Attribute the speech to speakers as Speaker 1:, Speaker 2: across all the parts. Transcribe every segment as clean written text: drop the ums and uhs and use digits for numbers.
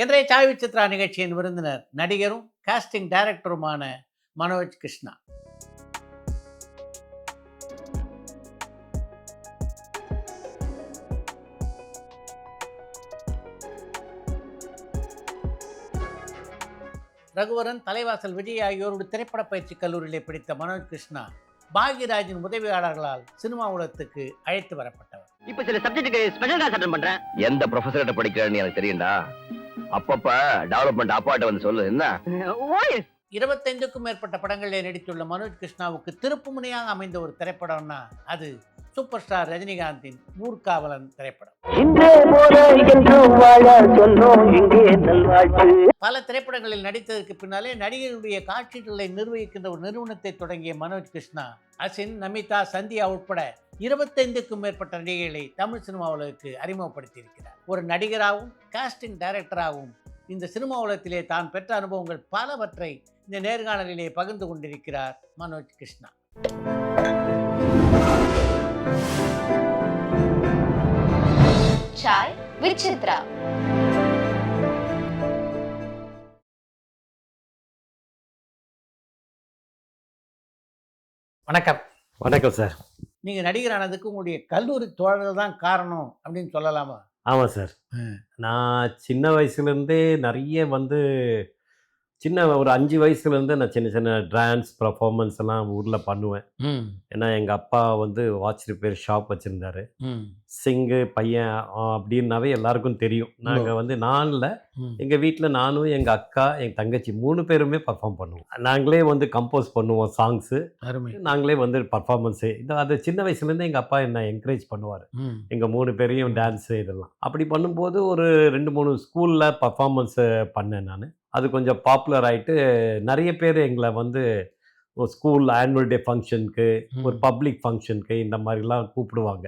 Speaker 1: இன்றைய சாய் விசித்ரா நிகழ்ச்சியின் விருந்தினர் நடிகரும் காஸ்டிங் டைரக்டருமான மனோஜ் கிருஷ்ணா. ரகுவரன், தலைவாசல் விஜய் ஆகியோரோடு திரைப்பட பயிற்சி கல்லூரியிலே படித்த மனோஜ் கிருஷ்ணா பாக்யராஜின் உதவியாளர்களால் சினிமா உலகத்துக்கு அழைத்து வரப்பட்டவர்.
Speaker 2: இப்ப சில சப்ஜெக்ட்டுக்கு ஸ்பெஷல் கிளாஸ் அட்டெண்ட் பண்றேன். எந்த ப்ரொஃபசர்கிட்ட படிக்கிறேன்னு எனக்கு தெரியும்டா. அப்பப்ப டெவலப்மெண்ட் அப்பாட்ட வந்து சொல்லு என்ன.
Speaker 1: 25க்கும் மேற்பட்ட படங்களில் நடித்துள்ள மனோஜ் கிருஷ்ணாவுக்கு திருப்பு முனையாக அமைந்த ஒரு திரைப்படம்னா அது சூப்பர் ஸ்டார் ரஜினிகாந்தின் ஊர்காவலன் திரைப்படம். பல திரைப்படங்களில் நடித்ததற்கு பின்னாலே நடிகர்களுடைய காட்சிகளை நிர்வகிக்கின்ற ஒரு நிறுவனத்தை தொடங்கிய மனோஜ் கிருஷ்ணா அசின், நமிதா, சந்தியா உட்பட 25க்கும் மேற்பட்ட நடிகைகளை தமிழ் சினிமா உலகுக்கு அறிமுகப்படுத்தியிருக்கிறார். ஒரு நடிகராகவும் காஸ்டிங் டைரக்டராகவும் இந்த சினிமா உலகத்திலே தான் பெற்ற அனுபவங்கள் பலவற்றை இந்த நேர்காணலிலே பகிர்ந்து கொண்டிருக்கிறார் மனோஜ் கிருஷ்ணா.
Speaker 3: சாய் விசித்ரா.
Speaker 1: வணக்கம்.
Speaker 4: வணக்கம் சார்.
Speaker 1: நீங்க நடிகரானதுக்கு உங்களுடைய கல்லூரி தோழர்கள் தான் காரணம் அப்படின்னு சொல்லலாமா?
Speaker 4: ஆமாம் சார். நான் சின்ன வயசுலேருந்தே நிறைய ஒரு 5 வயசுலேருந்து நான் சின்ன சின்ன டான்ஸ் பர்ஃபார்மன்ஸ் எல்லாம் ஊரில் பண்ணுவேன். ஏன்னா எங்கள் அப்பா வாட்ச் ரிப்பேர் ஷாப் வச்சுருந்தாரு. சிங்கு பையன் அப்படின்னாவே எல்லாருக்கும் தெரியும். நாங்கள் நான் இல்லை, எங்கள் வீட்டில் நானும் எங்கள் அக்கா என் தங்கச்சி 3 பேருமே பர்ஃபார்ம் பண்ணுவோம். நாங்களே கம்போஸ் பண்ணுவோம் சாங்ஸு. நாங்களே பர்ஃபார்மன்ஸு அது சின்ன வயசுலேருந்து எங்கள் அப்பா என்னை என்கரேஜ் பண்ணுவார். எங்கள் 3 பேரையும் டான்ஸு இதெல்லாம் அப்படி பண்ணும்போது ஒரு 2-3 ஸ்கூலில் பர்ஃபார்மன்ஸு பண்ணேன் நான். அது கொஞ்சம் பாப்புலர் ஆகிட்டு நிறைய பேர் எங்களை ஒரு ஸ்கூல் ஆனுவல் டே ஃபங்க்ஷனுக்கு, ஒரு பப்ளிக் ஃபங்க்ஷனுக்கு இந்த மாதிரிலாம் கூப்பிடுவாங்க.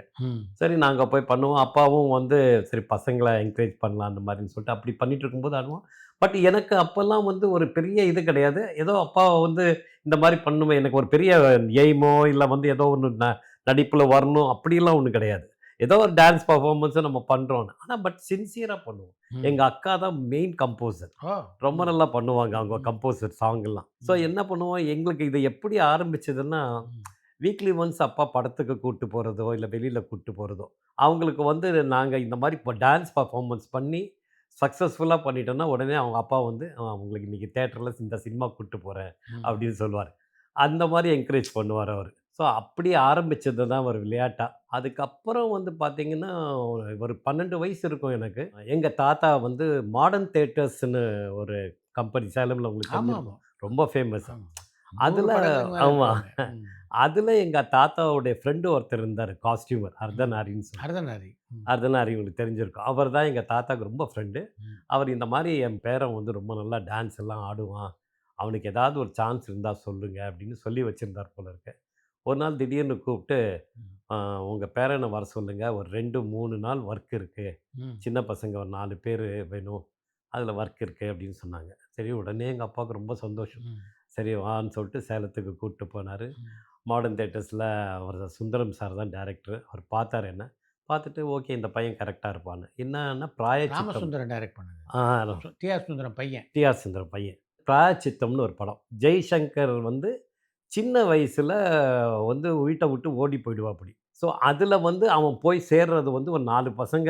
Speaker 4: சரி நாங்கள் போய் பண்ணுவோம். அப்பாவும் சரி பசங்களை என்கரேஜ் பண்ணலாம் அந்த மாதிரின்னு சொல்லிட்டு அப்படி பண்ணிட்டு இருக்கும்போது ஆடுவோம். பட் எனக்கு அப்போல்லாம் ஒரு பெரிய இது கிடையாது. ஏதோ அப்பா இந்த மாதிரி பண்ணுவேன். எனக்கு ஒரு பெரிய எய்மோ இல்லை ஏதோ ஒன்று நடிப்பில் வரணும் அப்படிலாம் ஒன்றும் கிடையாது. ஏதோ ஒரு டான்ஸ் பர்ஃபார்மன்ஸை நம்ம பண்ணுறோன்னு. ஆனால் பட் சின்சியராக பண்ணுவோம். எங்கள் அக்கா தான் மெயின் கம்போசர். ரொம்ப நல்லா பண்ணுவாங்க அவங்க கம்போசர் சாங்கெல்லாம். ஸோ என்ன பண்ணுவோம், எங்களுக்கு இது எப்படி ஆரம்பிச்சதுன்னா, வீக்லி ஒன்ஸ் அப்பா படத்துக்கு கூப்பிட்டு போகிறதோ இல்லை வெளியில் கூப்பிட்டு போகிறதோ, அவங்களுக்கு நாங்கள் இந்த மாதிரி இப்போ டான்ஸ் பர்ஃபார்மன்ஸ் பண்ணி சக்ஸஸ்ஃபுல்லாக பண்ணிட்டோன்னா உடனே அவங்க அப்பா அவங்களுக்கு இன்றைக்கி தேட்டரில் இந்த சினிமா கூப்பிட்டு போகிறேன் அப்படின்னு சொல்லுவார். அந்த மாதிரி என்கரேஜ் பண்ணுவார் அவர். ஸோ அப்படி ஆரம்பித்தது தான் ஒரு விளையாட்டா. அதுக்கப்புறம் பார்த்தீங்கன்னா ஒரு 12 வயசு இருக்கும் எனக்கு. எங்கள் தாத்தா மாடர்ன் தியேட்டர்ஸ்னு ஒரு கம்பெனி சேலமில் உங்களுக்கு தெரிஞ்சிருக்கும். ரொம்ப ஃபேமஸ். அதில் ஆமாம், அதில் எங்கள் தாத்தாவுடைய ஃப்ரெண்டு ஒருத்தர் இருந்தார், காஸ்டியூமர் அர்த்தநாரின்னு சொல்லி. அர்த்தநாரி உங்களுக்கு தெரிஞ்சிருக்கும். அவர் தான் எங்கள் தாத்தாவுக்கு ரொம்ப ஃப்ரெண்டு. அவர் இந்த மாதிரி என் பேரன் ரொம்ப நல்லா டான்ஸ் எல்லாம் ஆடுவான், அவனுக்கு ஏதாவது ஒரு சான்ஸ் இருந்தால் சொல்லுங்கள் அப்படின்னு சொல்லி வச்சுருந்தார் போல இருக்கு. ஒரு நாள் திடீர்னு கூப்பிட்டு, உங்கள் பேரனை வர சொல்லுங்கள், ஒரு 2-3 நாள் ஒர்க் இருக்குது, சின்ன பசங்க ஒரு 4 பேர் வேணும், அதில் ஒர்க் இருக்குது அப்படின்னு சொன்னாங்க. சரி உடனே எங்கள் அப்பாவுக்கு ரொம்ப சந்தோஷம். சரி வான்னு சொல்லிட்டு சேலத்துக்கு கூப்பிட்டு போனார். மாடர்ன் தியேட்டர்ஸில் அவர் சுந்தரம் சார் தான் டைரக்டர். அவர் பார்த்தார் என்ன, பார்த்துட்டு ஓகே இந்த பையன் கரெக்டாக இருப்பான்னு. என்னன்னா
Speaker 1: ராமசுந்தரம் டைரக்ட் பண்ணது. டிஆர்
Speaker 4: சுந்தரம் பையன். பிராயச்சித்தம்னு ஒரு படம். ஜெய்சங்கர் சின்ன வயசில் வீட்டை விட்டு ஓடி போயிடுவாப்படி. ஸோ அதில் அவன் போய் சேர்றது ஒரு 4 பசங்க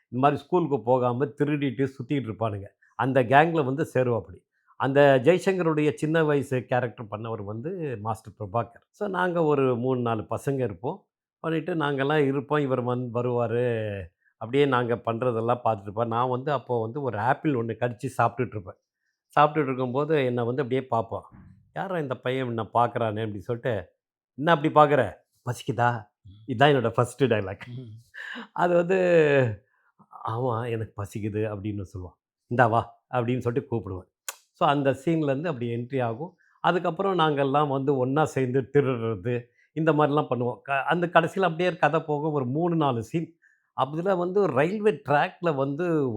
Speaker 4: இந்த மாதிரி ஸ்கூலுக்கு போகாமல் திருடிட்டு சுற்றிட்டு இருப்பானுங்க. அந்த கேங்கில் சேருவாப்படி. அந்த ஜெய்சங்கருடைய சின்ன வயசு கேரக்டர் பண்ணவர் மாஸ்டர் பிரபாகர். ஸோ நாங்கள் ஒரு 3-4 பசங்க இருப்போம். பண்ணிவிட்டு நாங்கள்லாம் இருப்போம். இவர் வருவார். அப்படியே நாங்கள் பண்ணுறதெல்லாம் பார்த்துட்டுருப்பேன். நான் அப்போது ஒரு ஆப்பிள் ஒன்று கடித்து சாப்பிட்டுட்ருப்பேன். சாப்பிட்டுட்டு இருக்கும்போது என்னை அப்படியே பார்ப்பான். யாரா இந்த பையன் நான் பார்க்குறானே அப்படின்னு சொல்லிட்டு, என்ன அப்படி பார்க்குற, பசிக்குதா, இதுதான் என்னோடய ஃபஸ்ட்டு டைலாக். அது ஆமாம் எனக்கு பசிக்குது அப்படின்னு சொல்லுவான். இந்தா வா அப்படின்னு சொல்லிட்டு கூப்பிடுவேன். ஸோ அந்த சீன்லேருந்து அப்படி என்ட்ரி ஆகும். அதுக்கப்புறம் நாங்கள்லாம் ஒன்றா சேர்ந்து திருடுறது இந்த மாதிரிலாம் பண்ணுவோம். அந்த கடைசியில் அப்படியே கதை போக ஒரு 3-4 சீன். அதில் ரயில்வே ட்ராக்கில்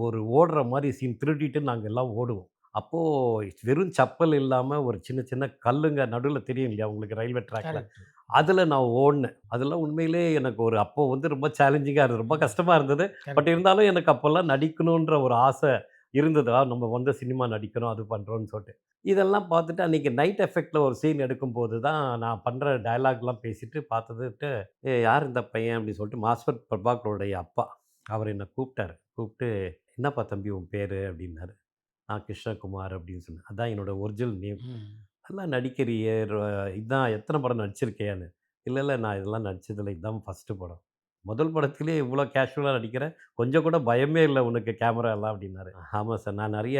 Speaker 4: ஒரு ஓடுற மாதிரி சீன் திருடிட்டு நாங்கள் எல்லாம் ஓடுவோம். அப்போது வெறும் சப்பல் இல்லாமல் ஒரு சின்ன சின்ன கல்லுங்க நடுவில் தெரியும் இல்லையா உங்களுக்கு ரயில்வே ட்ராக்கில், அதில் நான் ஓடினேன். அதெல்லாம் உண்மையிலே எனக்கு அப்போது ரொம்ப சேலஞ்சிங்காக இருந்தது, ரொம்ப கஷ்டமாக இருந்தது. பட் இருந்தாலும் எனக்கு அப்போல்லாம் நடிக்கணுன்ற ஒரு ஆசை இருந்தது. நம்ம வந்து சினிமா நடிக்கிறோம், அது பண்ணுறோம்ன்னு சொல்லிட்டு. இதெல்லாம் பார்த்துட்டு அன்றைக்கி நைட் எஃபெக்ட்ல ஒரு சீன் எடுக்கும்போது தான் நான் பண்ணுற டயலாக்லாம் பேசிட்டு பார்த்ததுட்டு, யார் இந்த பையன்?" அப்படின்னு சொல்லிட்டு மாஸ்டர் பிரபாகரோடைய அப்பா. அவர் என்ன கூப்பிட்டாரு. கூப்பிட்டு, "என்னப்பா தம்பி உன் பேரு?" அப்படின்னாரு. "நான் கிருஷ்ணகுமார்" அப்படின்னு சொன்னேன். "அதான் என்னோட ஒரிஜினல் நேம்."
Speaker 1: ம்.
Speaker 4: "நல்லா நடிக்கிறியே! இதான் எத்தனை படம் நடிச்சிருக்கியான்னு?" "இல்ல, இல்ல நான் இதெல்லாம் நடிச்சதில்ல. இதான் ஃபர்ஸ்ட்டு படம்." "முதல் படத்திலேயே இவ்வளோ கேஷுவலா நடிக்கிற? கொஞ்சம் கூட பயமே இல்ல உனக்கு கேமராலாம்?" அப்படின்னாரு. "ஆமா சார். நான் நெறைய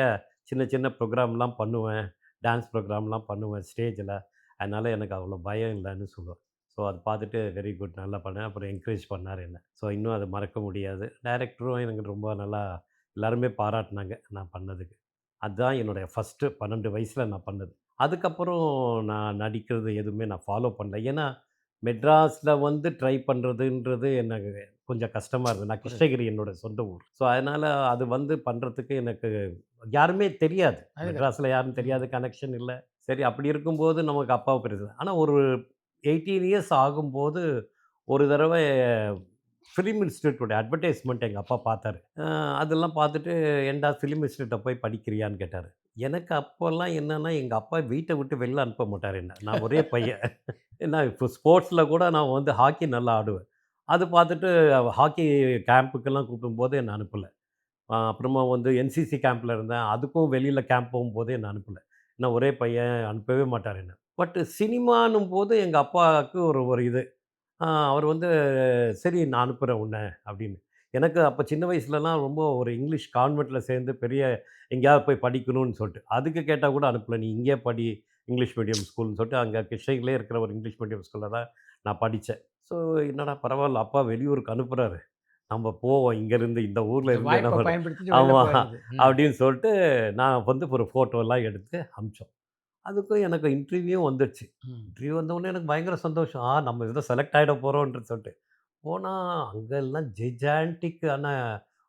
Speaker 4: சின்ன சின்ன ப்ரோகிராம்லாம் பண்ணுவேன். டான்ஸ் ப்ரோகிராம்லாம் பண்ணுவேன் ஸ்டேஜில. அதனால எனக்கு அவ்வளோ பயம் இல்லன்னு" சொல்லுவேன். ஸோ அது பார்த்துட்டு வெரி குட் நல்லா பண்ணேன். அப்புறம் என்கரேஜ் பண்ணாரு என்ன. ஸோ இன்னும் அத மறக்க முடியாது. டைரக்டரும் எனக்கு ரொம்ப நல்லா எல்லாருமே பாராட்டுனாங்க நான் பண்ணதுக்கு. அதுதான் என்னுடைய ஃபர்ஸ்ட்டு 12 வயசுல நான் பண்ணது. அதுக்கப்புறம் நான் நடிக்கிறது எதுவுமே நான் ஃபாலோ பண்ணல. ஏன்னா, மெட்ராஸ்ல வந்து ட்ரை பண்ணுறதுன்றது எனக்கு கொஞ்சம் கஷ்டமா இருந்தது. நான்
Speaker 1: புரியுது.
Speaker 4: கிருஷ்ணகிரி என்னோட சொந்த ஊர். ஸோ, அதனால அது வந்து பண்ணுறதுக்கு எனக்கு யாருமே தெரியாது.
Speaker 1: அது கரெக்ட்.
Speaker 4: மெட்ராஸ்ல யாரும்
Speaker 1: ம்.
Speaker 4: தெரியாது, கனெக்ஷன் இல்ல. சரி அப்படி இருக்கும்போது நமக்கு அப்பாவ பெருசு. ஆனா ஒரு 18 இயர்ஸ் ஆகும்போது ஒரு தடவ ஃபிலிம் இன்ஸ்டிடியூட்டோட அட்வர்டைஸ்மென்ட் எங்க அப்பா பார்த்தாரு. அதெல்லாம் பார்த்துட்டு, "ஏன்டா ஃபிலிம் இன்ஸ்டிடியூட்ட போய் படிக்கிறியான்னு?" கேட்டாரு. எனக்கு அப்போலாம் என்னன்னா, எங்க அப்பா வீட்ட விட்டு வெளில அனுப்ப மாட்டாரு என்ன. நான் ஒரே பையன். ஏன்னா இப்போ ஸ்போர்ட்ஸ்ல கூட நான் வந்து ஹாக்கி நல்லா ஆடுவேன். அது பார்த்துட்டு ஹாக்கி கேம்புக்கெல்லாம் கூப்பிடும்போது என்ன அனுப்பல. அப்புறமா வந்து என்சிசி கேம்ப்ல இருந்தேன். அதுக்கும் வெளியில கேம்ப் போகும்போது என்ன அனுப்பல. நான் ஒரே பையன் அனுப்பவே மாட்டாரு என்ன. பட் சினிமான்னும் போது எங்க அப்பாவுக்கு ஒரு ஒரு இது. அவர் வந்து "சரி நான் அனுப்புறேன் உன்ன" அப்படின்னு. எனக்கு அப்ப சின்ன வயசுலலாம் ரொம்ப ஒரு இங்கிலீஷ் கான்வென்ட்ல சேர்ந்து பெரிய எங்கேயாவது போய் படிக்கணும்னு சொல்லிட்டு. அதுக்கு கேட்டா கூட அனுப்பல. "நீ இங்கேயே படி இங்கிலீஷ் மீடியம் ஸ்கூல்ன்னு" சொல்லிட்டு அங்க கிருஷ்ணகிரியிலே இருக்கிற ஒரு இங்கிலீஷ் மீடியம் ஸ்கூல்ல தான் நான் படிச்சேன். ஸோ என்னடா பரவால்ல அப்பா வெளியூருக்கு அனுப்புறாரு. நம்ம போவோம் இங்கேருந்து இந்த ஊர்ல
Speaker 1: இந்த
Speaker 4: இருந்து
Speaker 1: வாய்ப்ப
Speaker 4: நம்ம
Speaker 1: பயன்படுத்திட்டு வெளில
Speaker 4: ஆமா
Speaker 1: போயிறது. ம்.
Speaker 4: அப்படின்னு சொல்லிட்டு நான் வந்து ஒரு ஃபோட்டோலாம் எடுத்து அனுப்பிச்சோம். அதுக்கும் எனக்கு இன்டர்வியூ வந்துருச்சு.
Speaker 1: ம்.
Speaker 4: இன்டர்வியூ வந்தவுடனே எனக்கு பயங்கர சந்தோஷம். நம்ம ஏதோ செலக்ட் ஆயிட போறோம்ன்னு சொல்லிட்டு. போனா அங்கெல்லாம் ஜெய்ஜான்டிக்கான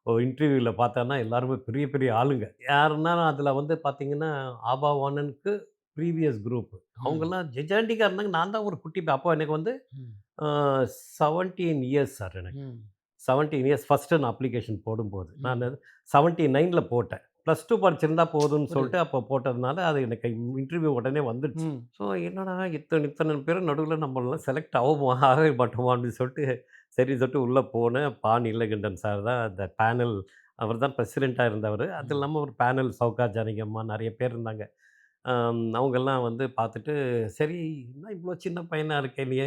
Speaker 4: இன்டர்வியூல பார்த்தோன்னா எல்லாருமே பெரிய பெரிய ஆளுங்க. யாருன்னா அதில வந்து பார்த்தீங்கன்னா, ஆபாவாணனுக்கு ப்ரீவியஸ் குரூப்.
Speaker 1: ம்.
Speaker 4: அவங்கலாம் ஜெய்ஜான்டிக்கா இருந்தாங்க. நான் தான் ஒரு குட்டி அப்போ எனக்கு வந்து
Speaker 1: ம்.
Speaker 4: அ 17 இயர்ஸ் சார் எனக்கு.
Speaker 1: ம்.
Speaker 4: 17 இயர்ஸ் ஃபர்ஸ்ட்டு நான் அப்ளிகேஷன் போடும்போது.
Speaker 1: ம்.
Speaker 4: நானு 79ல போட்டேன். +2 படிச்சிருந்தா போதும்ன்னு
Speaker 1: புரியுது.
Speaker 4: சொல்லிட்டு அப்போ போட்டதுனால, அது எனக்கு இன்டர்வியூ உடனே வந்துடுச்சு.
Speaker 1: ம்.
Speaker 4: ஸோ என்னடா இத்தன இத்தன பேர் நடுவுல நம்மலாம் செலக்ட் ஆவோமா? ஆக மாட்டோமா? அப்படின்னு சொல்லிட்டு சரின்னு சொல்லிட்டு உள்ள போனேன். நீலகண்டன் சார் தான் அந்த பேனல் அவர் தான் பிரசிடென்ட்டா இருந்தவரு. அது
Speaker 1: ம்.
Speaker 4: இல்லாம ஒரு பேனல் சௌகா ஜானகியம்மா நெறைய பேர் இருந்தாங்க. அவங்கலாம் வந்து பார்த்துட்டு, "சரி என்ன இவ்ளோ சின்ன பையனா இருக்க நீ?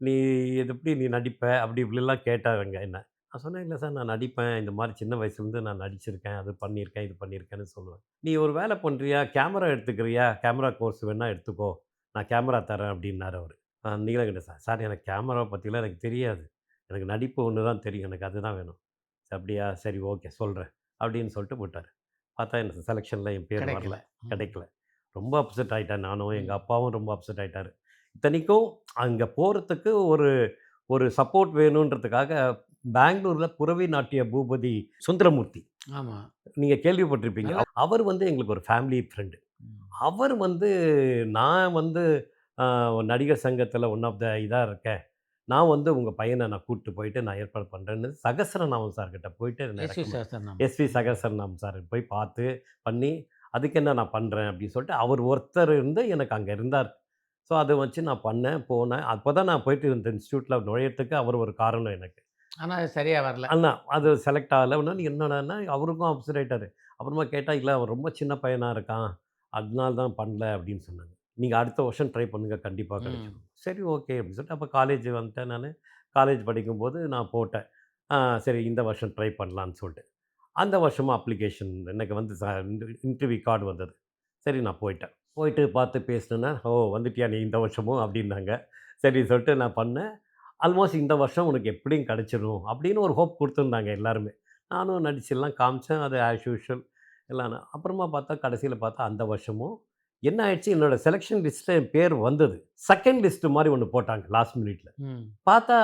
Speaker 4: நீ இது எப்படி நீ நடிப்ப?" அப்படி இப்படிலாம் கேட்டாருங்க என்ன. நான் சொன்னேன், "இல்ல சார் நான் நடிப்பேன். இந்த மாரி சின்ன வயசுலேருந்து நான் நடிச்சிருக்கேன். அது பண்ணியிருக்கேன், இது பண்ணியிருக்கேன்னு" சொல்லுவேன். "நீ ஒரு வேலை பண்றியா? கேமரா எடுத்துக்கிறியா? கேமரா கோர்ஸ் வேணா எடுத்துக்கோ. நான் கேமரா தரேன்" அப்படின்னாரு அவரு. நீலகண்டன் சார். "சார் எனக்கு கேமராவ பத்திலாம் எனக்கு தெரியாது. எனக்கு நடிப்பு ஒண்ணு தான் தெரியும். எனக்கு அதுதான் வேணும்." "அப்படியா? சரி ஓகே சொல்றேன்." அப்படின்னு சொல்லிட்டு போட்டாரு. பார்த்தா எனக்கு செலக்ஷன்ல என் பேர் வரல.
Speaker 1: கிடைக்கல. ம்.
Speaker 4: கிடைக்கல. ரொம்ப அப்செட் ஆயிட்டேன் நானும். எங்க
Speaker 1: ம்.
Speaker 4: அப்பாவும் ரொம்ப அப்செட் ஆயிட்டாரு. இத்தனைக்கும் அங்க போறதுக்கு ஒரு ஒரு சப்போர்ட் வேணுன்றதுக்காக பெங்களூர்ல புரவி நாட்டிய பூபதி சுந்தரமூர்த்தி.
Speaker 1: ஆமா.
Speaker 4: நீங்க கேள்விப்பட்டிருப்பீங்க.
Speaker 1: நல்லா
Speaker 4: அவர் வந்து எங்களுக்கு ஒரு ஃபேமிலி ஃப்ரெண்ட்.
Speaker 1: ம்.
Speaker 4: அவர் வந்து நான் வந்து அ நடிகர் சங்கத்தில ஒன் ஆஃப் த இதா இருக்கேன். நான் வந்து உங்க பையன நான் கூட்டிட்டு போயிட்டு நான் ஏற்பாடு பண்றேன்னு சகஸ்ரநாமம் சார் கிட்ட போயிட்டு என்ன
Speaker 1: எஸ்.வி.
Speaker 4: ரெக்கமெண்ட்
Speaker 1: சஹஸ்ரநாமம்.
Speaker 4: எஸ்வி
Speaker 1: ம்.
Speaker 4: சகஸ்ரநாமம் சார் போய் பார்த்து, பண்ணி அதுக்கு என்ன நான் பண்றேன் அப்படின்னு சொல்லிட்டு அவர் ஒருத்தர் இருந்து எனக்கு அங்க இருந்தார். ஸோ அத வச்சு நான் பண்ணேன், போனேன். அப்பதான் நான் போயிட்டு இந்த இன்ஸ்டிடியூட்ல நுழையறதுக்கு அவர் ஒரு காரணம் எனக்கு.
Speaker 1: ஆனா அது சரியா வரல.
Speaker 4: ஆனா அது செலக்ட் ஆகல. உடனே என்னடான்னா அவருக்கும் அப்செட் ஆயிட்டாரு. அப்புறமா கேட்டா, "இல்ல அவன் ரொம்ப சின்ன பையனா இருக்கான். அதனால தான் பண்ணல" அப்படின்னு சொன்னாங்க. "நீங்க அடுத்த வருஷம் ட்ரை பண்ணுங்க. கண்டிப்பா
Speaker 1: ம்.
Speaker 4: கிடைச்சிரும்." சரி ஓகே அப்படின்னு சொல்லிட்டு அப்ப காலேஜ் வந்துட்டேன் நானு. காலேஜ் படிக்கும்போது நான் போட்டேன். சரி இந்த வருஷம் ட்ரை பண்ணலான்னு சொல்லிட்டு. அந்த வருஷமும் அப்ளிகேஷன் எனக்கு வந்து இன்டர்வியூ கார்டு வந்தது. சரி நான் போயிட்டேன். போயிட்டு பார்த்து பேசினேன்னா, "ஓ! வந்துட்டியா நீ இந்த வருஷமும்?" அப்படின்னாங்க. சரின்னு சொல்லிட்டு நான் பண்ணேன். ஆல்மோஸ்ட் இந்த வருஷம் உனக்கு எப்படியும் கிடைச்சிரும் அப்படின்னு ஒரு ஹோப் குடுத்துருந்தாங்க எல்லாருமே. நானும் நடிச்செல்லாம் காமிச்சேன். அது ஆஸ் யூசுவல் எல்லாம் அப்புறமா பார்த்தா கடைசியில பார்த்தா அந்த வருஷமும் என்ன ஆயிடுச்சு, என்னோட செலக்ஷன் லிஸ்ட்ல என் பேர் வந்தது. செகண்ட் லிஸ்ட் மாரி ஒண்ணு போட்டாங்க லாஸ்ட் மினிட்ல.
Speaker 1: ம்.
Speaker 4: பார்த்தா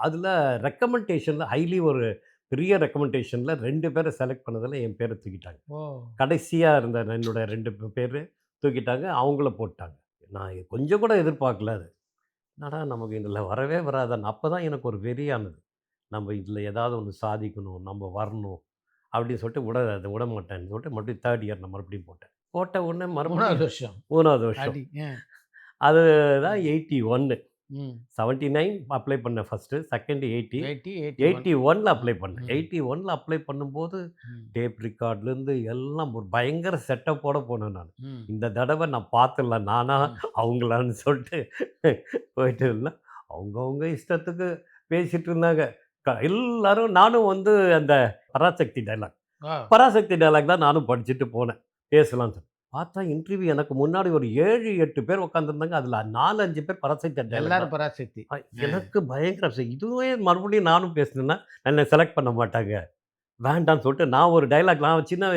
Speaker 4: அதில ரெக்கமெண்டேஷன்ல ஹைலி ஒரு பெரிய ரெக்கமெண்டேஷன்ல 2 பேர செலக்ட் பண்ணதுல என் பேர தூக்கிட்டாங்க.
Speaker 1: ஓ!
Speaker 4: கடைசியா இருந்த என்னோட 2 பேரு தூக்கிட்டாங்க. அவங்கள போட்டாங்க. நான் கொஞ்சம் கூட எதிர்பார்க்கல அது. என்னடா நமக்கு இதில வரவே வராதான்னு அப்பதான் எனக்கு ஒரு வெறியானது. நம்ம இதில ஏதாவது ஒண்ணு சாதிக்கணும். நம்ம வரணும். அப்படின்னு சொல்லிட்டு விட மாட்டேன்னு சொல்லிட்டு மறுபடியும் 3rd இயர் நான் மறுபடியும் போட்ட உடனே
Speaker 1: 3வது
Speaker 4: மறுபடியும்
Speaker 1: வருஷம்
Speaker 4: 3வது வருஷம்
Speaker 1: அடி
Speaker 4: அதுதான் 81
Speaker 1: ம்
Speaker 4: 79 அப்ளை பண்ணேன் ஃபர்ஸ்ட், செகண்ட் 80,
Speaker 1: 80
Speaker 4: 81ல் அப்ளை பண்ணேன்.
Speaker 1: ம்.
Speaker 4: 81ல் அப்ளை பண்ணும்போது
Speaker 1: ம்.
Speaker 4: டேப் ரெக்கார்ட்லேருந்து எல்லாம் ஒரு பயங்கர செட்டப்போட போனேன் நான்.
Speaker 1: ம்.
Speaker 4: இந்த தடவை நான் பார்த்துடலாம் நானா அவங்களான்னு சொல்லிட்டு போயிட்டு இருந்தேன். அவங்கவுங்க இஷ்டத்துக்கு பேசிட்டு இருந்தாங்க. எல்லாரும் நானும் வந்து அந்த பராசக்தி டைலாக்
Speaker 1: ஆ.
Speaker 4: பராசக்தி டைலாக் தான் நானும் படிச்சுட்டு போனேன் பேசலாம்னு சொல்லி. பார்த்தா இன்டர்வியூ எனக்கு முன்னாடி ஒரு 7, 8 பேர் உட்காந்துருந்தாங்க. அதில் 4, 5 பேர் பராசக்தி டைலாக்.
Speaker 1: எல்லாரும் பராசக்தி.
Speaker 4: எனக்கு பயங்கர இதுவே மறுபடியும் நானும் பேசினேன்னா என்னை செலக்ட் பண்ண மாட்டாங்க, வேண்டான்னு சொல்லிட்டு நான் ஒரு டைலாக் நான் சின்ன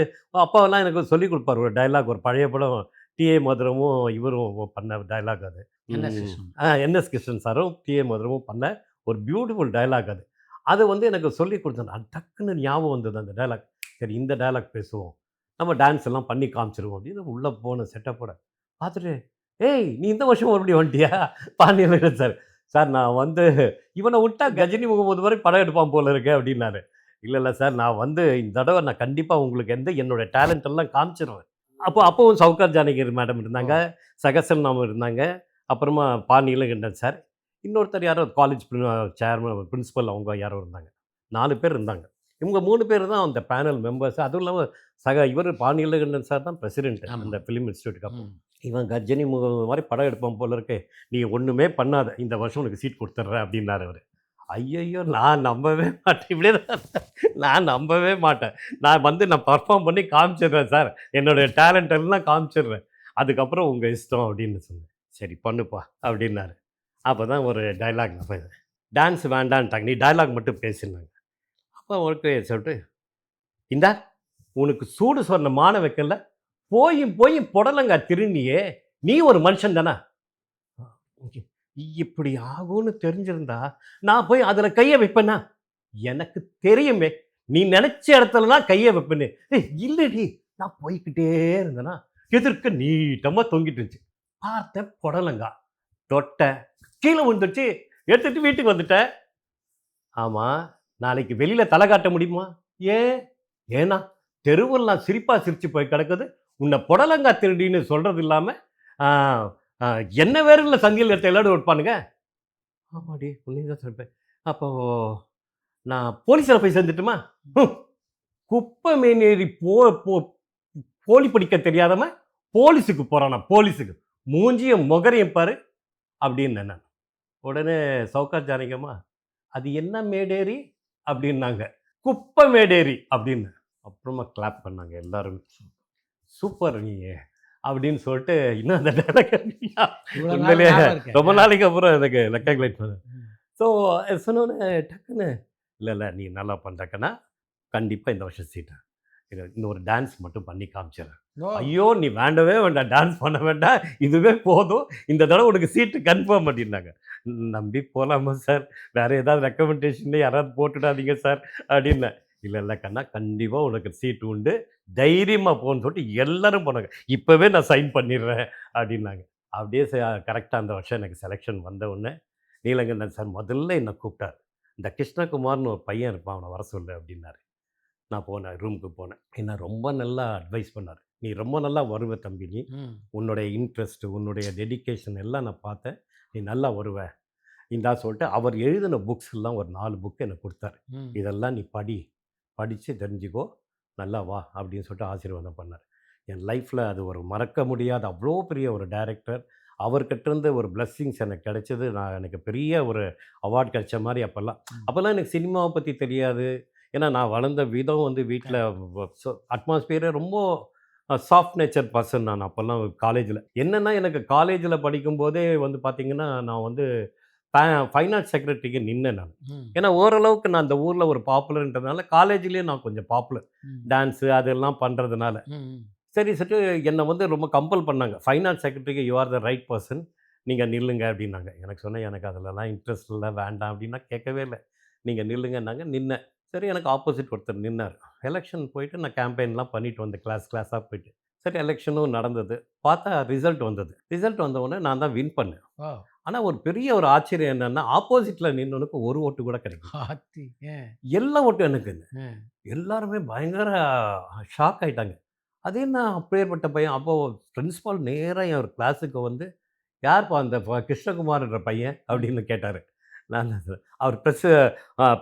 Speaker 4: அப்பாவெல்லாம் எனக்கு சொல்லிக் கொடுப்பார். ஒரு டைலாக் ஒரு பழைய படம் டிஏ மதுரமும் இவரும் பண்ண டைலாக் அது.
Speaker 1: NS கிருஷ்ணன்.
Speaker 4: என்எஸ் கிருஷ்ணன் சாரும் டிஏ மதுரமும் பண்ண ஒரு பியூட்டிஃபுல் டைலாக் அது. அது வந்து எனக்கு சொல்லி கொடுத்தாங்க. அது டக்குன்னு ஞாபகம் வந்தது அந்த டைலாக். சரி இந்த டைலாக் பேசுவோம், நம்ம டான்ஸ் எல்லாம் பண்ணி காமிச்சிருவோம் அப்படின்னு உள்ளே போன செட்டப்போட பார்த்துட்டு, ஏய் நீ இந்த வருஷம் மறுபடியும் வந்துட்டியா பாண்டியன் சார். சார் நான் வந்து இவனை விட்டா கஜினி முகமது வரை படம் எடுப்பான் போல இருக்கு அப்படின்னாரு. இல்லை சார் நான் வந்து இந்த தடவை நான் கண்டிப்பாக உங்களுக்கு என்னோட டேலண்ட் எல்லாம் காமிச்சிருவேன். அப்போவும் சவுகார் ஜானகி மேடம் இருந்தாங்க, சகசன் நாம இருந்தாங்க, அப்புறமா நீலகண்டன் சார், இன்னொருத்தர் யாரோ காலேஜ் சேர்மன் பிரின்சிபல் அவங்க யாரோ இருந்தாங்க. 4 பேர் இருந்தாங்க. இவங்க 3 பேர் தான் அந்த பேனல் மெம்பர்ஸ். அதுவும் இல்லாமல் இவர் நீலகண்டன் சார் தான் பிரசிடென்ட்
Speaker 1: ஆமா.
Speaker 4: அந்த ஃபிலிம் இன்ஸ்டியூட்டுக்கு. அப்போ
Speaker 1: ம்.
Speaker 4: இவன் கஜினி முகமது மாதிரி படம் எடுப்பான் போல இருக்கு, நீ ஒன்றுமே பண்ணாத, இந்த வருஷம் உனக்கு சீட் கொடுத்துட்றேன் அப்படின்னாரு அவர். ஐயையோ நான் நம்பவே மாட்டேன். இப்படியே தான் நான் நம்பவே மாட்டேன். நான் பர்ஃபார்ம் பண்ணி காமிச்சிடுறேன் சார், என்னுடைய டேலண்ட் எல்லாம் காமிச்சிடுறேன், அதுக்கப்புறம் உங்கள் இஷ்டம் அப்படின்னு சொன்னேன். சரி பண்ணுப்பா அப்படின்னாரு. அப்போ தான் ஒரு டைலாக் டான்ஸ் வேண்டான்ட்டாங்க, நீ டைலாக் மட்டும் பேசினாங்க. அப்போ ஓகே சொல்லிட்டு, இந்தா உனக்கு சூடு சொன்ன மான வைக்கல, போய் புடலங்க திருநியே, நீ ஒரு மனுஷன் தானே, இப்படி ஆகும்னு தெரிஞ்சிருந்தா நான் போய் அதில் கையை வைப்பேன்னா, எனக்கு தெரியுமே நீ நினைச்ச இடத்துலலாம் கையை வைப்பேன்னு. இல்லடி நான் போய்கிட்டே இருந்தேன்னா எதிர்க்க நீட்டமாக தொங்கிட்டு இருந்துச்சு, பார்த்தேன் புடலங்கா, தொட்டேன், கீழே விழுந்துச்சு, எடுத்துட்டு வீட்டுக்கு வந்துட்டேன். ஆமாம் நாளைக்கு வெளியில் தலை காட்ட முடியுமா? ஏன்னா தெருவெல்லாம் சிரிப்பா சிரிச்சு போய் கிடக்குது, உன்னை புடலங்கா திருடின்னு சொல்றது இல்லாமல் என்ன வேறு இல்லை சங்கில் எடுத்து எல்லாரும் வைப்பானுங்க. ஆமாடி உன்னை தான் சொல்லிப்பேன். அப்போ நான் போலீஸில் போய் சேர்ந்துட்டுமா? குப்பை மேனேறி போலி படிக்க தெரியாதவன் போலீஸுக்கு போகிறானா, போலீஸுக்கு மூஞ்சியும் முகரையும் பாரு அப்படின்னு நான். உடனே சவுகார் ஜானகியம்மா, அது என்ன மேடேரி அப்படின்னாங்க. குப்பை மேடேரி அப்படின்னு. அப்புறமா கிளாப் பண்ணாங்க எல்லாருமே, சூப்பர் நீ அப்படின்னு சொல்லிட்டு. இன்னும் அந்த டைலாக் உண்மையிலேயே ரொம்ப நாளைக்கு அப்புறம் எனக்கு ரெக்கக்னைஸ் பண்ண. ஸோ சொன்னோன்னே டக்குன்னு இல்லை நீ நல்லா பண்ணுறக்கன்னா கண்டிப்பாக இந்த வருஷம் சீட்டை இன்னொரு டான்ஸ் மட்டும் பண்ணி காமிச்சிடறேன். ஐயோ நீ வேண்டவே வேண்டாம், டான்ஸ் பண்ண வேண்டாம், இதுவே போதும், இந்த தடவை உனக்கு சீட்டு கன்ஃபார்ம் அப்படின்னாங்க. நம்பி போகலாமா சார், வேறு ஏதாவது ரெக்கமெண்டேஷன் யாராவது போட்டுடாதீங்க சார் அப்படின்னேன். இல்லை கண்ணா கண்டிப்பாக உனக்கு சீட்டு உண்டு, தைரியமாக போகணுன்னு சொல்லிட்டு எல்லோரும் போனாங்க. இப்போவே நான் சைன் பண்ணிடுறேன் அப்படின்னாங்க. அப்படியே கரெக்டாக அந்த வருஷம் எனக்கு செலெக்ஷன் வந்த உடனே நீலகண்டன் சார் முதல்ல என்னை கூப்பிட்டார். இந்த கிருஷ்ணகுமார்னு ஒரு பையன் இருப்பான், அவனை வர சொல்லு அப்படின்னாரு. நான் போனேன், ரூமுக்கு போனேன். என்ன ரொம்ப நல்லா அட்வைஸ் பண்ணார். நீ ரொம்ப நல்லா வருவ தம்பி, நீ உன்னுடைய இன்ட்ரெஸ்ட்டு உன்னுடைய டெடிக்கேஷன் எல்லாம் நான் பார்த்தேன், நீ நல்லா வருவ இந்தா சொல்லிட்டு அவர் எழுதின புக்ஸ் எல்லாம் ஒரு 4 புக்கு எனக்கு கொடுத்தாரு. இதெல்லாம் நீ படித்து தெரிஞ்சுக்கோ, நல்லா வா அப்படின்னு சொல்லிட்டு ஆசீர்வாதம் பண்ணார். என் லைஃப்பில் அது ஒரு மறக்க முடியாத அவ்வளோ பெரிய ஒரு டைரக்டர். அவர்கிட்டருந்து ஒரு பிளஸ்ஸிங்ஸ் எனக்கு கிடைச்சது. எனக்கு பெரிய ஒரு அவார்ட் கிடைச்ச மாதிரி. அப்போல்லாம் எனக்கு சினிமாவை பற்றி தெரியாது. ஏன்னா நான் வளர்ந்த விதம் வந்து வீட்டில் அட்மாஸ்பியரே ரொம்ப சாஃப்ட் நேச்சர் பர்சன். நான் அப்போல்லாம் காலேஜில் என்னென்னா, எனக்கு காலேஜில் படிக்கும்போதே வந்து பார்த்திங்கன்னா நான் வந்து ஃபைனான்ஸ் செக்ரட்டரிக்கு நின்னேன் நான். ஏன்னா ஓரளவுக்கு நான் அந்த ஊரில் ஒரு பாப்புலர்ன்றதுனால காலேஜ்லேயும் நான் கொஞ்சம் பாப்புலர், டான்ஸு அதெல்லாம் பண்ணுறதுனால. சரி என்னை வந்து ரொம்ப கம்பல் பண்ணாங்க, ஃபைனான்ஸ் செக்ரட்டரிக்கு you are the right person, நீங்கள் நில்லுங்க அப்படின்னாங்க. எனக்கு சொன்னேன் எனக்கு அதிலலாம் இன்ட்ரெஸ்ட் இல்லை, வேண்டாம் அப்படின்னா கேட்கவே இல்லை. நீங்கள் நில்லுங்கன்னாங்க, நின்னேன். சரி எனக்கு ஆப்போசிட் ஒருத்தர் நின்னார். எலெக்ஷன் போயிட்டு நான் கேம்பெயின்லாம் பண்ணிட்டு வந்தேன், கிளாஸாக போயிட்டு. சரி எலெக்ஷனும் நடந்தது. பார்த்தா ரிசல்ட் வந்தது. ரிசல்ட் வந்தவுடனே நான் தான் வின் பண்ணேன். ஆனால் ஒரு பெரிய ஒரு ஆச்சரியம் என்னன்னா, ஆப்போசிட்டில் நின்னவனுக்கு ஒரு ஓட்டு கூட கிடைக்கல.
Speaker 1: ஆத்தி.
Speaker 4: எல்லா ஓட்டும் எனக்கு.
Speaker 1: ஆ.
Speaker 4: எல்லாருமே பயங்கர ஷாக் ஆயிட்டாங்க. அது என்ன அப்பேற்பட்ட பையன்? அப்போ பிரின்சிபால் நேரா என் கிளாஸுக்கு வந்து, "யார்ப்பா அந்த கிருஷ்ணகுமார்ன்ற பையன்?" அப்படின்னு கேட்டாரு. நான் அவர்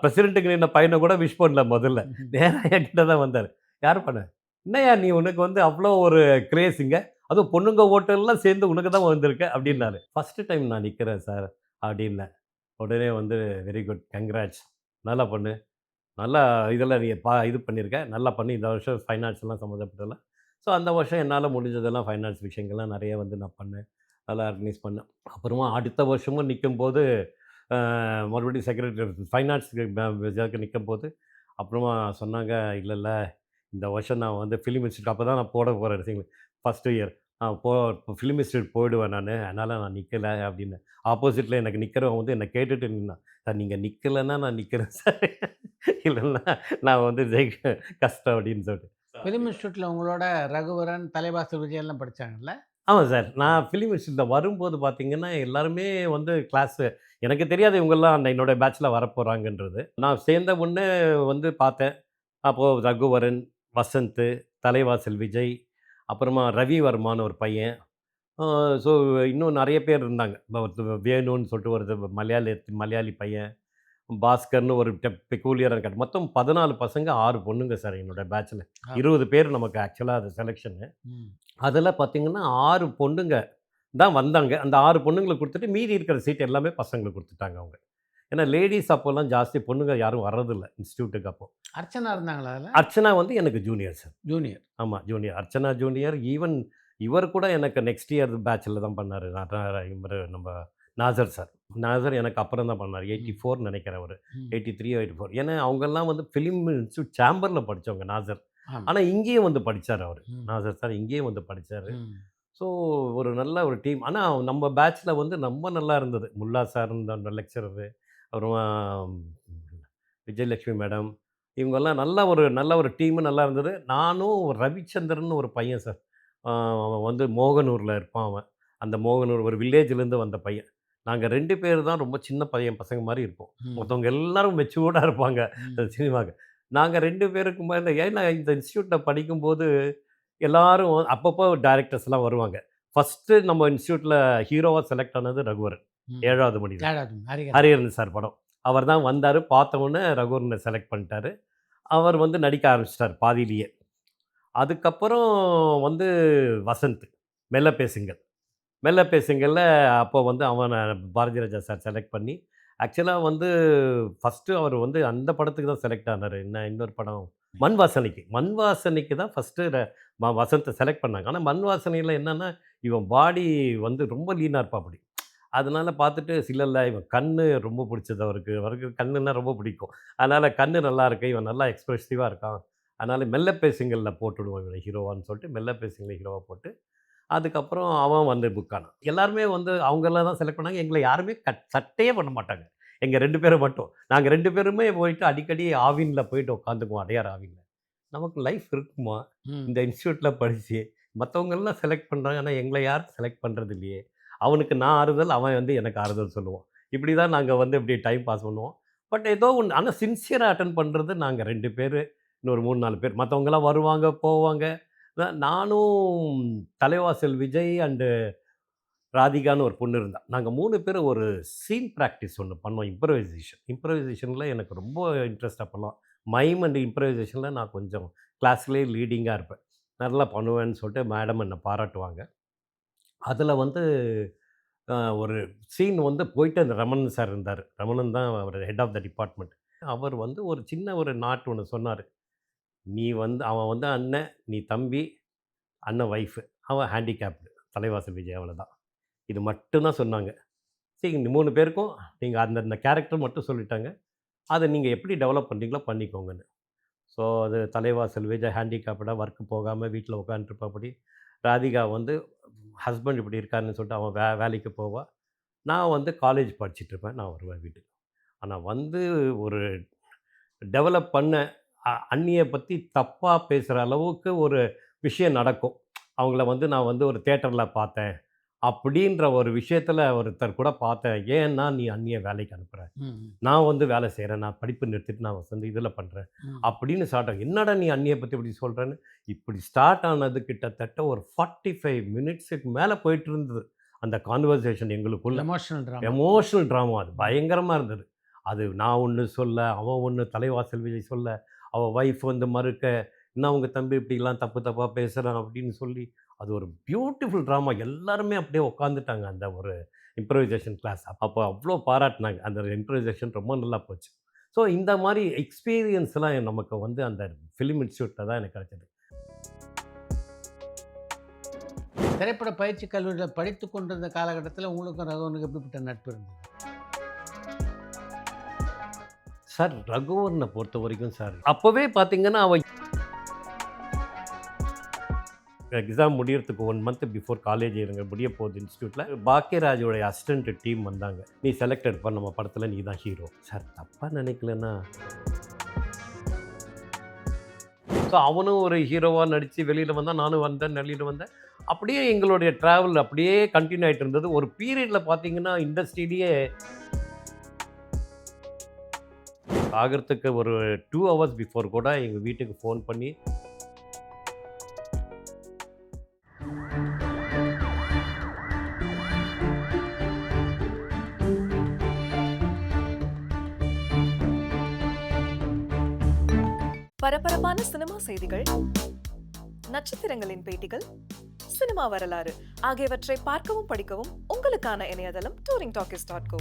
Speaker 4: பிரசிடென்ட்டுக்கு நின்ன பையன கூட விஷ் பண்ணல முதல்ல. நேரா என்கிட்ட தான் வந்தாரு. "யாருப்பான்னு?" "என்னய்யா நீ உனக்கு வந்து அவ்ளோ ஒரு கிரேஸ் இங்க. அதுவும் பொண்ணுங்க ஓட்டெல்லாம் சேர்ந்து உனக்கு தான் வந்திருக்கு" அப்படின்னாரு. "ஃபர்ஸ்ட்டு டைம் நான் நிக்கிறேன் சார்" அப்படின்னேன். உடனே வந்து, "வெரி குட். கங்கிராட்ஸ். நல்லா பண்ணு. நல்லா இதெல்லாம் நீ இது பண்ணியிருக்க. நல்லா பண்ணி இந்த வருஷம் ஃபைனான்ஸ்லாம் சம்மந்தப்பட்டதெல்லாம்." ஸோ அந்த வருஷம் என்னால முடிஞ்சதெல்லாம் ஃபைனான்ஸ் விஷயங்கள்லாம் நெறைய வந்து நான் பண்ணேன். நல்லா ஆர்கனைஸ் பண்ணேன். அப்புறமா அடுத்த வருஷமும் நிக்கும்போது, அ மறுபடியும் செக்ரட்டரி ஃபைனான்ஸ்க்கு இதுக்கு நிக்கும்போது, அப்புறமா சொன்னாங்க, "இல்ல, இல்ல இந்த வருஷம் நான் வந்து ஃபிலிம் இன்ஸ்டிடியூட்" அப்ப தான் நான் போட போறேன் ஃபர்ஸ்ட் இயர். போ ஃபிலிம் இன்ஸ்டிடியூட் போயிடுவேன் நானு. அதனால நான் நிக்கல அப்டின்னேன். ஆப்போசிட்ல எனக்கு நிக்கிறவன் வந்து என்ன கேட்டுட்டு நின்னான். சார் நீங்க நிக்கலன்னா நான் நிக்கிறேன் சார். இல்லன்னா நான் வந்து ஜெயிக்க கஷ்டம் அப்படின்னு சொல்லிட்டு.
Speaker 1: ஃபிலிம் இன்ஸ்டிடியூட்ல உங்களோட ரகுவரன், தலைவாசல் விஜய் எல்லாம் படிச்சாங்கல்ல?
Speaker 4: ஆமா சார். நான் ஃபிலிம் இன்ஸ்டிடியூட்ல வரும்போது பார்த்தீங்கன்னா, எல்லாருமே வந்து கிளாஸு எனக்கு தெரியாது இவங்கலாம் அந்த என்னோட பேட்ச்ல வரப்போறாங்கன்றது. நான் சேர்ந்த உடனே வந்து பார்த்தேன். அப்போ ரகுவரன், வசந்த், தலைவாசல் விஜய், அப்புறமா ரவி வர்மான்னு ஒரு பையன். ஆ ஸோ இன்னும் நெறைய பேர் இருந்தாங்க. வேணுன்னு சொல்லிட்டு ஒரு மலையாளி பையன். பாஸ்கர்ன்னு ஒரு பெக்கூலியரா இருக்காரு. மொத்தம் 14 பசங்க, 6 பொண்ணுங்க சார் என்னோட பேட்ச்ல.
Speaker 1: ஆ.
Speaker 4: 20 பேர் நமக்கு ஆக்சுவலா அது செலக்ஷனு.
Speaker 1: ம்.
Speaker 4: அதுல பார்த்தீங்கன்னா, 6 பொண்ணுங்க தான் வந்தாங்க. அந்த 6 பொண்ணுங்களுக்கு குடுத்துட்டு, மீதி இருக்கிற சீட் எல்லாமே பசங்களுக்கு குடுத்துட்டாங்க அவங்க. ஏன்னா லேடீஸ் அப்போலாம் ஜாஸ்தி பொண்ணுங்க யாரும் வர்றதில்ல இன்ஸ்டிடியூட்டுக்கு அப்போ.
Speaker 1: அர்ச்சனா இருந்தாங்களா அதுல?
Speaker 4: அர்ச்சனா வந்து எனக்கு ஜூனியர் சார்.
Speaker 1: ஜூனியர்.
Speaker 4: ஆமா ஜூனியர். அர்ச்சனா ஜூனியர். ஈவன் இவர் கூட எனக்கு நெக்ஸ்ட் இயர் பேட்ச்ல தான் பண்ணாரு. இவரு நம்ம நாசர் சார். நாசர் எனக்கு அப்புறம் தான் பண்ணாரு.
Speaker 1: ம்.
Speaker 4: 84 நெனைக்கிறேன் அவரு.
Speaker 1: ம்.
Speaker 4: 83 84. ஏன்னா அவங்கலாம் வந்து ஃபிலிம் இன்ஸ்டிடியூட் சேம்பர்ல படிச்சவங்க நாசர்.
Speaker 1: ஆமா.
Speaker 4: ஆனா இங்கேயும் வந்து படிச்சாரு அவரு.
Speaker 1: ம்.
Speaker 4: நாசர் சார் இங்கேயும் வந்து படிச்சாரு.
Speaker 1: ம்.
Speaker 4: ஸோ ஒரு நல்ல ஒரு டீம். ஆனா நம்ம பேட்ச்ல வந்து ரொம்ப நல்லா இருந்தது. முல்லா சார் அந்த லெக்சரரு. அப்புறமா ம், விஜயலட்சுமி மேடம். இவங்கலாம் நல்ல ஒரு டீமு நல்லா இருந்தது. நானும் ரவிச்சந்திரன்னு ஒரு பையன் சார். அவன் வந்து மோகனூர்ல இருப்பான் அவன். அந்த மோகனூர் ஒரு வில்லேஜ்லேருந்து வந்த பையன். நாங்க 2 பேர் தான் ரொம்ப சின்ன பசங்க மாரி இருப்போம்.
Speaker 1: ம்.
Speaker 4: மத்தவங்க எல்லாரும் மெச்சூர்டா இருப்பாங்க
Speaker 1: ம்.
Speaker 4: சினிமாக்கு. நாங்க 2 பேருக்கு மேல ஏன்னா இந்த இன்ஸ்டிடியூட்ல படிக்கும்போது எல்லாரும் அப்பப்போ டைரக்டர்ஸ்லாம் வருவாங்க. ஃபர்ஸ்ட்டு நம்ம இன்ஸ்டிடியூட்ல ஹீரோவா செலக்ட் ஆனது ரகுவரன்.
Speaker 1: ம்.
Speaker 4: 7வது மணியில.
Speaker 1: 7வது ஹரிஹரன்.
Speaker 4: ஹரிஹரன் சார் படம். அவர் தான் வந்தாரு. பார்த்த உடனே ரகுவரன செலக்ட் பண்ணிட்டாரு. அவர் வந்து நடிக்க ஆரம்பிச்சுட்டாரு பாதியிலேயே. அதுக்கப்புறம் வந்து வசந்த். மெல்ல பேசுங்கள். மெல்ல பேசுங்கள்ல அப்போ வந்து அவன பாரதி ராஜா சார் செலக்ட் பண்ணி, ஆக்சுவலா வந்து ஃபர்ஸ்ட்டு அவர் வந்து அந்த படத்துக்கு தான் செலக்ட் ஆனாரு. இன்னொரு படம் மண் வாசனைக்கு. மண் வாசனைக்கு தான் ஃபர்ஸ்ட்டு வசந்த செலக்ட் பண்ணாங்க. ஆனா மண் வாசனையில என்னன்னா, இவன் பாடி வந்து ரொம்ப லீனா இருப்பாப்படி. அதனால பார்த்துட்டு இல்ல இவன் கண்ணு ரொம்ப புடிச்சது அவருக்கு. அவருக்கு கண்ணுன்னா ரொம்ப பிடிக்கும். அதனால கண்ணு நல்லா இருக்கு. இவன் நல்லா எக்ஸ்பிரசிவா இருக்கான். அதனால மெல்ல பேசுங்கள்ல போட்டுடுவோம் இவன ஹீரோவான்னு சொல்லிட்டு மெல்ல பேசுங்கள்ல ஹீரோவா போட்டு அதுக்கப்புறம் அவன் வந்து புக் ஆனான். எல்லாருமே வந்து அவங்கள தான் செலக்ட் பண்ணாங்க. எங்கள யாருமே சட்டையே பண்ண மாட்டாங்க. எங்க 2 பேர மட்டும். நாங்க 2 பேருமே போயிட்டு அடிக்கடி ஆவின்ல போயிட்டு உட்காந்துக்குவோம். அடையார் ஆவின்ல. நமக்கு லைஃப் இருக்குமா?
Speaker 1: ம்.
Speaker 4: இந்த இன்ஸ்டிடியூட்ல படிச்சு, மத்தவங்கலாம் செலக்ட் பண்றாங்க. ஆனா எங்கள யாரும் செலக்ட் பண்றது இல்லையே! அவனுக்கு நான் ஆறுதல், அவன் வந்து எனக்கு ஆறுதல் சொல்லுவான். இப்படி தான் நாங்க வந்து இப்படி டைம் பாஸ் பண்ணுவோம். பட் ஏதோ ஒண்ணு ஆனா சின்சியரா அட்டெண்ட் பண்றது நாங்க 2 பேரு. இன்னொரு 3, 4 பேர். மத்தவங்கலாம் வருவாங்க, போவாங்க. நானும் தலைவாசல் விஜய் அண்ட் ராதிகான்னு ஒரு பொண்ணு இருந்தா. நாங்க 3 பேரும் ஒரு சீன் பிராக்டிஸ் ஒண்ணு பண்ணோம். இம்ப்ரூவைசேஷன். இம்ப்ரூவைசேஷன்ல எனக்கு ரொம்ப இன்ட்ரெஸ்ட் அப்பலாம். மைம் அண்ட் இம்ப்ரூவைசேஷன்ல நான் கொஞ்சம் கிளாஸ்லயே லீடிங்கா இருப்பேன். நல்லா பண்ணுவேன்னு சொல்லிட்டு மேடம் என்ன பாராட்டுவாங்க. அதுல வந்து ஒரு சீன் வந்து போயிட்டு அந்த ரமணன் சார் இருந்தாரு. ரமணன் தான் அவரு ஹெட் ஆஃப் த டிபார்ட்மெண்ட். அவர் வந்து ஒரு சின்ன ஒரு நாட் ஒண்ணு சொன்னாரு. "நீ வந்து அவன் வந்து அண்ணன், நீ தம்பி, அண்ணன் ஒய்ஃபு. அவன் ஹேண்டிகேப்டு. தலைவாசல் விஜய் அவ்வளதான்." இது மட்டும் தான் சொன்னாங்க. சரி இந்த 3 பேருக்கும் நீங்க அந்தந்த கேரக்டர் மட்டும் சொல்லிட்டாங்க. அத நீங்க எப்படி டெவலப் பண்றீங்களோ பண்ணிக்கோங்கன்னு. ஸோ அது தலைவாசல் விஜய் ஹேண்டிகேப்டா ஒர்க் போகாம வீட்ல உட்காந்துருப்பாப்படி. ராதிகா வந்து ஹஸ்பண்ட் இப்படி இருக்காருன்னு சொல்லிட்டு அவன் வேலைக்கு போவா. நான் வந்து காலேஜ் படிச்சுட்ருப்பேன். நான் வருவேன் வீட்டுக்கு. ஆனா வந்து ஒரு டெவலப் பண்ண அண்ணிய பத்தி தப்பா பேசுற அளவுக்கு ஒரு விஷயம் நடக்கும். அவங்கள வந்து நான் வந்து ஒரு தியேட்டர்ல பார்த்தேன். அப்படின்ற ஒரு விஷயத்தில் ஒருத்தர் கூட பார்த்தேன். ஏன்னா நீ அந்நிய வேலைக்கு அனுப்புகிற, நான் வந்து வேலை செய்கிறேன், நான் படிப்பு நிறுத்திட்டு நான் வந்து இதில் பண்ணுறேன் அப்படின்னு ஸ்டார்ட் ஆகும். என்னடா நீ அந்நியை பற்றி இப்படி சொல்கிறேன்னு இப்படி ஸ்டார்ட் ஆனது கிட்டத்தட்ட ஒரு 45 மினிட்ஸுக்கு மேலே போயிட்டு இருந்தது அந்த கான்வர்சேஷன் எங்களுக்குள்ள. எமோஷனல் ட்ராமா அது பயங்கரமாக இருந்தது. அது நான் ஒன்று சொல்ல, அவன் ஒன்று தலைவாசல் விஜய் சொல்ல, அவள் ஒய்ஃப் வந்து மறுக்க, இன்னும் அவங்க தம்பி இப்படிலாம் தப்பு தப்பாக பேசுகிறான் அப்படின்னு சொல்லி அது ஒரு பியூட்டிஃபுல் ட்ராமா. எல்லாருமே அப்படியே உட்காந்துட்டாங்க அந்த ஒரு இம்ப்ரவைசேஷன் கிளாஸ். அப்போ அவ்வளோ பாராட்டினாங்க. அந்த இம்ப்ரவைசேஷன் ரொம்ப நல்லா போச்சு. ஸோ இந்த மாதிரி எக்ஸ்பீரியன்ஸ்லாம் நமக்கு வந்து அந்த ஃபிலிம் இன்ஸ்டியூட்டில் தான் எனக்கு கிடைச்சது.
Speaker 1: திரைப்பட பயிற்சி கல்லூரியில் படித்து கொண்டிருந்த காலகட்டத்தில் உங்களுக்கும் ரகுவனுக்கு எப்படிப்பட்ட நட்பு இருந்தது?
Speaker 4: சார் ரகுவரனை பொறுத்த வரைக்கும் சார் அப்போவே பார்த்தீங்கன்னா அவன் எக்ஸாம் முடியறதுக்கு 1 மந்த் பிஃபோர் காலேஜ் இருங்க முடிய போகுது இன்ஸ்டியூட்டில் பாக்கியராஜோடைய அசிஸ்டன்ட் டீம் வந்தாங்க. நீ செலக்டட் பண்ண நம்ம படத்தில் நீ தான் ஹீரோ. சார் தப்பாக நினைக்கலன்னா ஸோ அவனும் ஒரு ஹீரோவாக நடித்து வெளியில் வந்தான், நானும் வந்தேன், வெளியில் வந்தேன். அப்படியே எங்களுடைய ட்ராவல் அப்படியே கண்டினியூ ஆகிட்டு இருந்தது. ஒரு பீரியடில் பார்த்தீங்கன்னா இண்டஸ்ட்ரியிலேயே ஆகிறதுக்கு ஒரு 2 ஹவர்ஸ் பிஃபோர் கூட எங்கள் வீட்டுக்கு ஃபோன் பண்ணி
Speaker 3: பரபரப்பான சினிமா செய்திகள், நட்சத்திரங்களின் பேட்டிகள், சினிமா வரலாறு ஆகியவற்றை பார்க்கவும் படிக்கவும் உங்களுக்கான இணையதளம் touringtalkies.co.